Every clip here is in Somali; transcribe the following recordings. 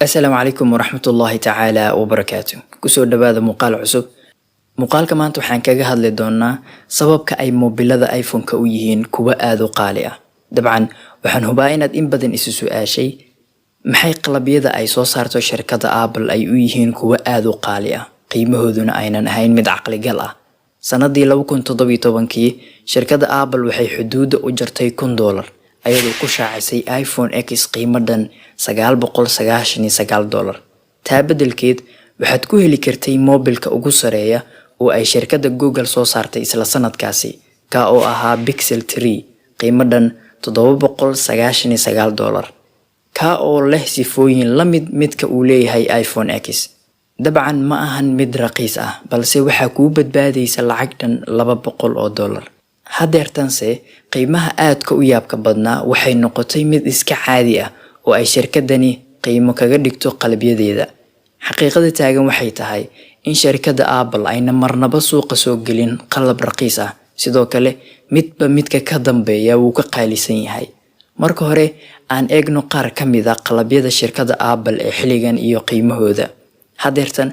السلام عليكم ورحمة الله تعالى وبركاته. كسو دبادة مقال عصب. مقال كمان توحان كاقا هادلي دونا سبب كأي موبيلة ايفون كويهين كوا آذو قالية. طبعا وحان هباينات إن بدن إسسو آشي محي قلبية اي سو سارتو شركة آبل اي ويهين كوا آذو قالية قيمه ذون اينان هاين مد عقلي قلع سندي لو كنت طبانكي شركة آبل وحي حدود أجرتي $1 ayadoo ku shaacisay iPhone X qiimadan $999. taa bedelkeed waxaad ku heli kartay moobilka ugu sareeya oo ay shirkadda Google soo saartay isla sanadkaasi ka oo ahaa Pixel 3 qiimadan $799 ka oo leh sifooyin la midka uu leeyahay iPhone X. dabcan ma ahan mid raqiis ah balse waxa kuu badbaadaysa lacag dhan $200. hadeertanse qiimaha aadka u yaabka badnaa waxay noqotay mid iska caadi ah oo ay shirkadani qiimo kaga dhigto qalabyadeeda. xaqiiqada taagan waxay tahay in shirkadda Apple ayna marnaba suuqa soo gelin qalab raqiis ah, sidoo kale midba midka ka dambeeya wuu ka qaalisan yahay. marka hore aan eegno qaar ka mid ah qalabyada shirkadda Apple ee xilligan iyo qiimahooda. hadeertan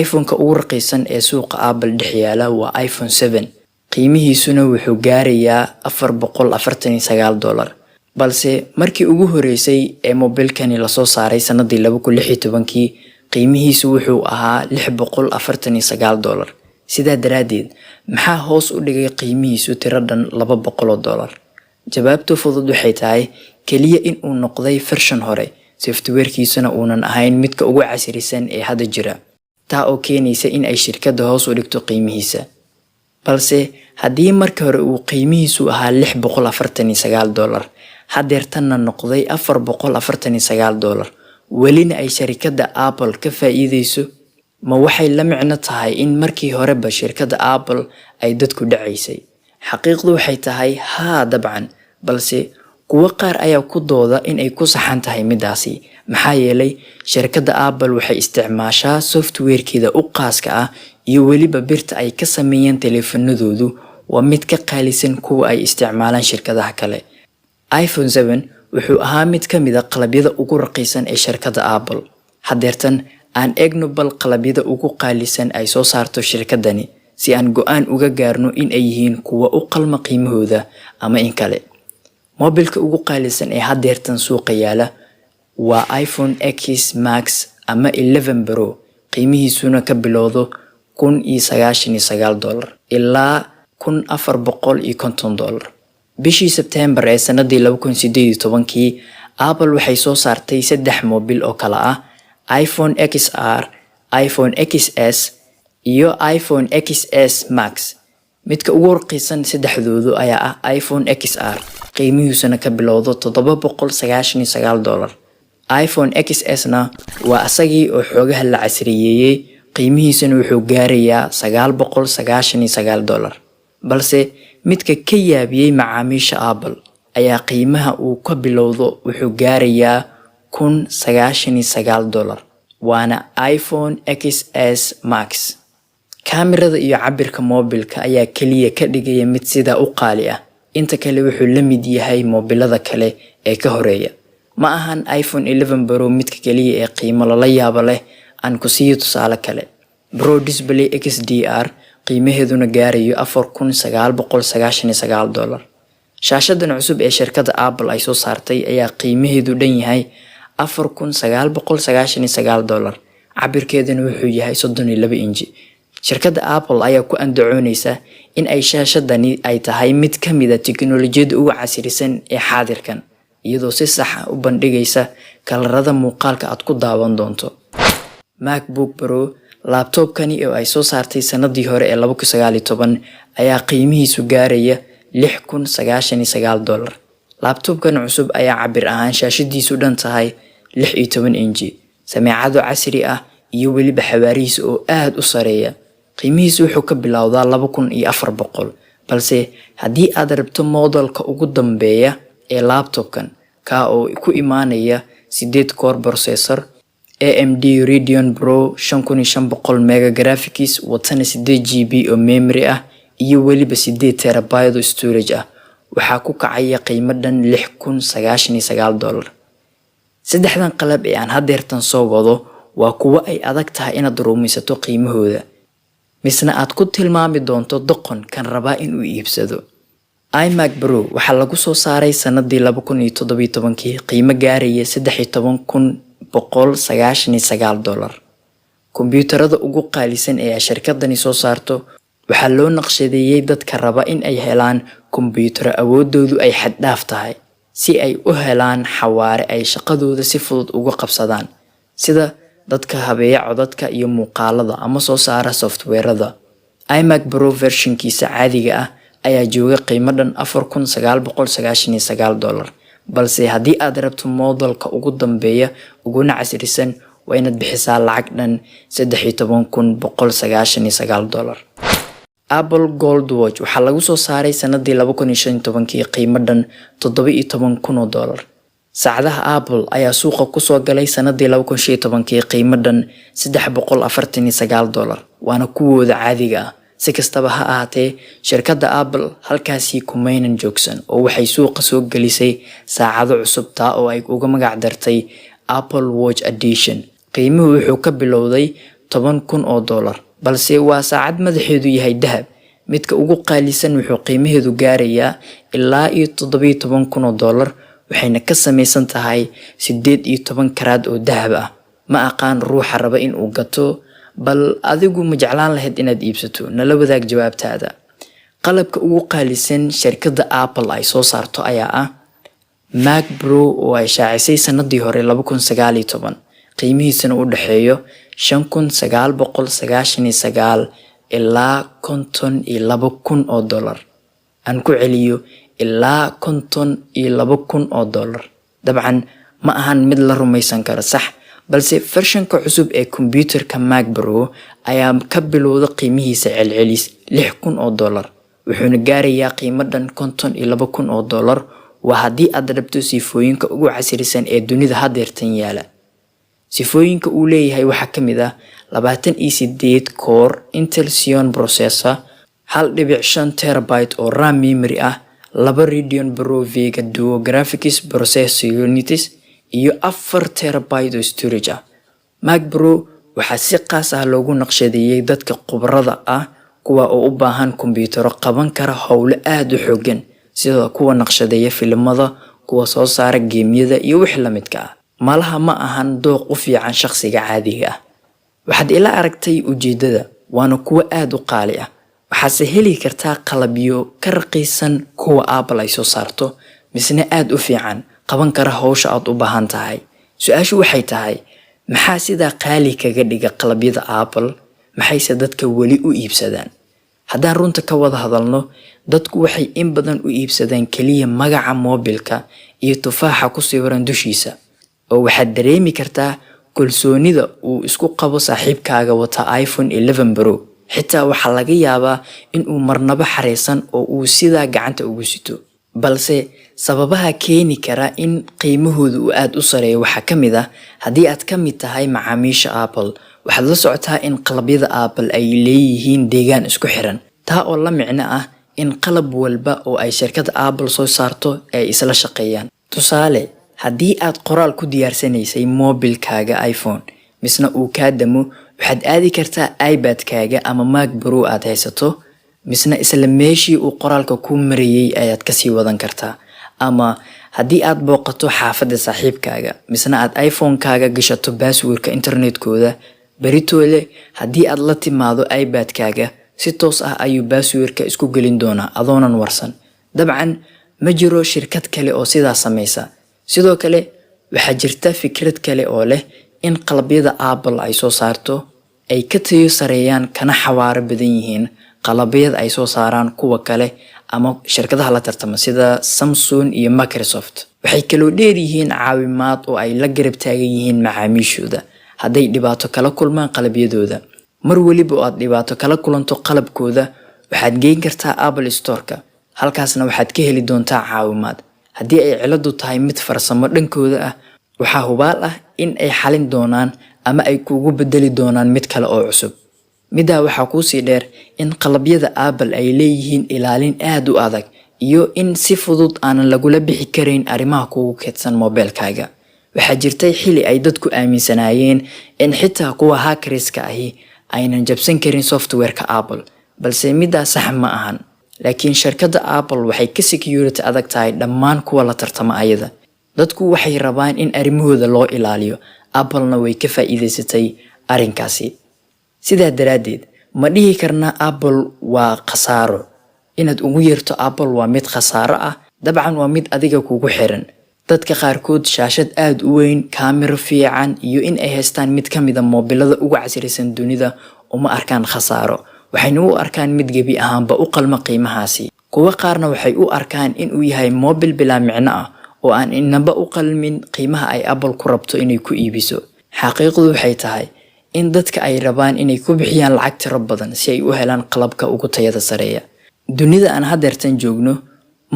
iPhone-ka ugu raqiisan ee suuqa Apple dhex yaala waa iPhone 7. qiimihiisuna wuxuu gaarayaa $449, balse markii ugu horeysay ee moobilkani la soo saaray sanadii 2016 qiimihiisu wuxuu ahaa $649. sidaa daraadeed maxaa hoos u dhigay qiimihiisu tiradan $200? jawaabtu fudud waxay tahay kaliya in uu noqday version hore, softwarekiisuna uunan ahayn midka ugu casrisan ee hadda jira, taa oo keenaysa in ay shirkadda hoos u dhigto qiimihiisa. balse haddii markii hore uu qiimihiisu ahaa $649 hadeertanna noqday $449 welina ay shirkadda Apple ka faa'iideyso, ma waxay la micno tahay in markii horeba shirkadda Apple ay dadku dhacaysay? xaqiiqdu waxay tahay haa dabcan, balse kuwa qaar ayaa ku dooda in ay ku saxan tahay midaasi. maxaa yeelay shirkadda Apple waxay isticmaashaa softwarekeeda u qaaska ah iyo weliba birta ay ka sameeyeen taleefanadoodu waa mid ka qaalisan kuwa ay isticmaalaan shirkadaha kale. iPhone 7 wuxuu ahaa mid ka mid ah qalabyada ugu raqiisan ee shirkadda Apple. hadeertan aan eegno bal qalabyada ugu qaalisan ay soo saarto shirkadani si aan go'aan uga gaarno in ay yihiin kuwa u qalma qiimahooda ama in kale. moobilka ugu qaalisan ee hadeertan suuqa yaala waa iPhone X Max ama 11 Pro, qiimihiisuna ka bilowdo $199 ilaa $450. bishii September ee sanadii 2018 Apple waxay soo saartay 3 moobil oo kala ah iPhone XR, iPhone XS iyo iPhone XS Max. midka ugu raqiisan saddexdoodu ayaa ah iPhone XR, qiimihiisuna ka bilowdo $799. iPhone XS-na waa asagii oo xoogaha la casriyeeyay, qiimihiisuna wuxuu gaarayaa $999. balse midka ka yaabiyay macaamiisha Apple ayaa qiimaha uu ka bilowdo wuxuu gaarayaa $1,099, waana iPhone XS Max. kaamirada iyo cabirka moobilka ayaa kaliya ka dhigaya mid sidaa u qaali ah, inta kale wuxuu la mid yahay moobilada kale ee ka horeeya. ma ahan iPhone 11 Pro midka kaliya ee qiimo lala yaabo leh. aan ku siiyo tusaale kale, Pro Display XDR qiimaheeduna gaarayo $4,999. shaashadan cusub ee shirkadda Apple ay soo saartay ayaa qiimaheedu dhan yahay $4,999, cabirkeeduna wuxuu yahay 32 inji. shirkadda Apple ayaa ku andacoonaysa in ay shaashadani ay tahay mid ka mid ah tiknoolajiyada ugu casrisan ee xaadirkan, iyadoo si sax ah u bandhigaysa kalarada muuqaalka aad ku daawan doonto. MacBook Pro, laptopkani oo ay soo saartay sanadii hore ee 2019 ayaa qiimihiisu gaaraya $6,099. laptopkan cusub ayaa cabir ahaan shaashadiisu dhan tahay 16 inji, sameecado casri ah iyo weliba xawaarihiisa oo aad u sareeya. qiimihiisu wuxuu ka bilowdaa $2,400, balse haddii aad rabto modelka ugu dambeeya ee laptopkan ka oo ku imaanaya 8 core processor, AMD Radeon Pro 5500 mega graphics, watana 8GB oo memory ah iyo weliba 8TB oo storage ah, waxaa ku kacaya qiimo dhan $6,099. saddexdan qalab ee aan haddeertan soo wado waa kuwo ay adag tahay inaad rumaysato qiimahooda, misna aad ku tilmaami doonto doqon kan rabaa inuu iibsado. iMac Pro waxaa lagu soo saaray sanadii 2017 qiimo gaaraya $13,199. Kombiyuutarada ugu qaalisan ee shirkadani soo saarto waxaa loo naqshadeeyay dadka raba in ay helaan kombiyuutar awoodoodu ay xad dhaaf tahay, si ay u helaan xawaare ay shaqadooda si fudud uga qabsadaan, sida dadka habeeya codadka iyo muuqaalada ama soo saara softweerada. iMac Pro versionkiisa caadiga ah ayaa jooga qiimo dhan $4,999, balse haddii aad rabto modelka ugu dambeeya uguna casrisan waa inaad bixisaa lacag dhan $13,199. Apple Gold Watch waxaa lagu soo saaray sanadii 2015 qiimo dhan $17,000. Saacadaha Apple ayaa suuqa kusoo galay sanadii 2015 qiimo dhan $349, waana kuwooda caadiga ah. Si kastaba ha ahaatee, shirkadda Apple halkaasii kumaynan joogsan oo waxay suuqa soo gelisay saacado cusub taa oo ay uga magac dartay Apple Watch Edition. qiimuhu wuxuu ka bilowday $10,000, balse waa saacad madaxeedu yahay dahab. Midka ugu qaalisan wuxuu qiimaheedu gaarayaa ilaa $17,000, waxayna ka samaysan tahay 18 karaad oo dahab ah. Ma aqaan ruuxa raba in uu gato, bal adigu ma jeclaan lahayd inaad iibsato? Nala wadaag jawaabtaada. Qalabka ugu qaalisan shirkadda Apple ay soo saarto ayaa ah Mac Pro oo ay shaacisay sanadii hore 2019, qiimihiisana u dhaxeeyo $5,999 ilaa $52,000. Aan ku celiyo ilaa $52,000. Dabcan ma ahan mid la rumaysan karo, sax, balse versionka cusub ee kombiyuutarka Mac Pro ayaa ka bilowda qiimihiisa celcelis $6,000, wuxuuna gaarayaa qiimo dhan $52,000. waa haddii aad rabto sifooyinka ugu casrisan ee dunida haddeertan yaala. sifooyinka uu leeyahay waxaa ka mid ah 28 core Intel Xeon processor, 1.5 terabyte oo RAM memory ah, 2 Radeon Pro Vega Duo graphics processor units, iyo 4 terabyte oo storage ah. Mac Pro waxaa si qaas ah loogu naqshadeeyay dadka khubarada ah, kuwa oo u baahan kombiyuutaro qaban kara howlo aad u xooggan, sida kuwa naqshadeeya filimada, kuwa soo saara geemyada iyo wixii la midka ah. malaha ma ahan dooq u fiican shakhsiga caadiga ah. waxaad ila aragtay ujeedada, waana kuwa aad u qaali ah. waxaase heli kartaa qalabyo ka raqiisan kuwa Apple ay soo saarto, misna aad u fiican qaban kara hawsha aad u baahan tahay. su-aashu waxay tahay, maxaa sidaa qaali kaga dhiga qalabyada Apple? maxayse dadka weli u iibsadaan? haddaan runta ka wada hadalno, dadku waxay in badan u iibsadaan keliya magaca moobilka iyo tufaaxa ku sawiran dushiisa, oo waxaad dareemi kartaa kalsoonida uu isku qabo saaxiibkaaga wata iPhone 11 Pro. xitaa waxaa laga yaabaa in uu marnaba xareysan oo uu sidaa gacanta ugu sito. balse sababaha keeni kara in qiimahoodu uu aad u sareeyo waxaa ka mid ah, haddii aad ka mid tahay macaamiisha Apple, waxaad la socotaa in qalabyada Apple ay leeyihiin deegaan isku xiran, taa oo la micno ah in qalab walba oo ay shirkadda Apple soo saarto ay isla shaqeeyaan. tusaale, haddii aad qoraal ku diyaarsanaysay moobilkaaga iPhone, misna uu kaa damo, waxaad aadi kartaa iPad-kaaga ama Mac Pro aad haysato, misna isla meeshii uu qoraalka ku marayay ayaad kasii wadan kartaa. ama haddii aad booqato xaafadda saaxiibkaaga, misna aad iPhone-kaaga gashato passwordka internetkooda, beritoole haddii aad la timaado iPad-kaaga, si toos ah ayuu passwordka isku gelin doonaa adoonan warsan. dabcan ma jiro shirkad kale oo sidaas samaysa. sidoo kale waxaa jirta fikrad kale oo leh in qalabyada Apple ay soo saarto ay ka tayo sareeyaan kana xawaaro badan yihiin qalabyada ay soo saaraan kuwa kale ama shirkadaha la tartama sida Samsung iyo Microsoft. waxay kaloo dheer yihiin caawimaad oo ay la garab taagan yihiin macaamiishooda hadday dhibaato kala kulmaan qalabyadooda. mar waliba oo aad dhibaato kala kulanto qalabkooda, waxaad geyn kartaa Apple Store-ka, halkaasna waxaad ka heli doontaa caawimaad. haddii ay ciladu tahay mid farsamo dhankooda ah, waxaa hubaal ah in ay xalin doonaan ama ay kugu bedeli doonaan mid kale oo cusub. midaa waxaa kuusii dheer in qalabyada Apple ay leeyihiin ilaalin aad u adag iyo in si fudud aanan lagula bixi karayn arrimaha kugu keedsan moobilkaaga. waxaa jirtay xili ay dadku aaminsanaayeen in xitaa kuwa hackerska ahi aynan jabsan karin softwareka Apple, balse midaas sax ma ahan. laakiin shirkadda Apple waxay ka security adag tahay dhammaan kuwa la tartama ayada. dadku waxay rabaan in arrimahooda loo ilaaliyo, Apple-na way ka faa'iideysatay arrinkaasi. sidaa daraadeed ma dhihi karnaa Apple waa khasaaro. inaad ugu yeerto Apple waa mid khasaaro ah, dabcan waa mid adiga kugu xiran. dadka qaarkood shaashad aad u weyn, kaamiro fiican iyo in ay haystaan mid ka mid ah moobilada ugu casrisan dunida uma arkaan khasaaro, waxayna u arkaan mid gebi ahaanba u qalma qiimahaasi. kuwa qaarna waxay u arkaan in uu yahay moobil bilaa micno ah oo aan inaba u qalmin qiimaha ay Apple ku rabto inay ku iibiso. xaqiiqdu waxay tahay in dadka ay rabaan inay ku bixiyaan lacag tiro badan si ay u helaan qalabka ugu tayada sareeya. dunida aan hadeertan joogno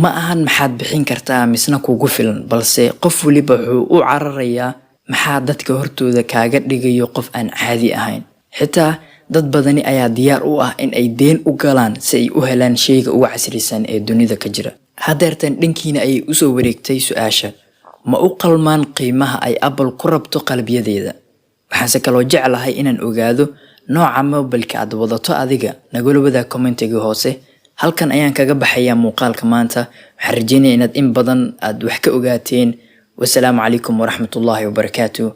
ma ahan maxaad bixin kartaa misna kugu filan, balse qof waliba wuxuu u cararayaa maxaa dadka hortooda kaaga dhigayo qof aan caadi ahayn. xitaa dad badani ayaa diyaar u ah in ay deen u galaan si ay u helaan sheyga ugu casrisan ee dunida ka jira. hadeertan dhankiina ayay usoo wareegtay su-aasha, ma u qalmaan qiimaha ay Apple ku rabto qalbiyadeeda? waxaanse kaloo jeclahay inaan ogaado nooca mobilka aad wadato adiga. nagula wadaa commentiga hoose. halkan ayaan kaga baxayaa muuqaalka maanta. waxaan rajeynayaa inaad in badan aad wax ka ogaateen. wasalaamu calaykum waraxmatullaahi wabarakaatuh.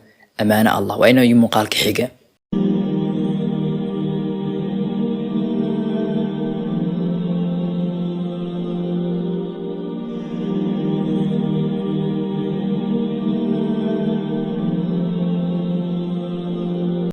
amaano allah. waa inoo muuqaalka xiga.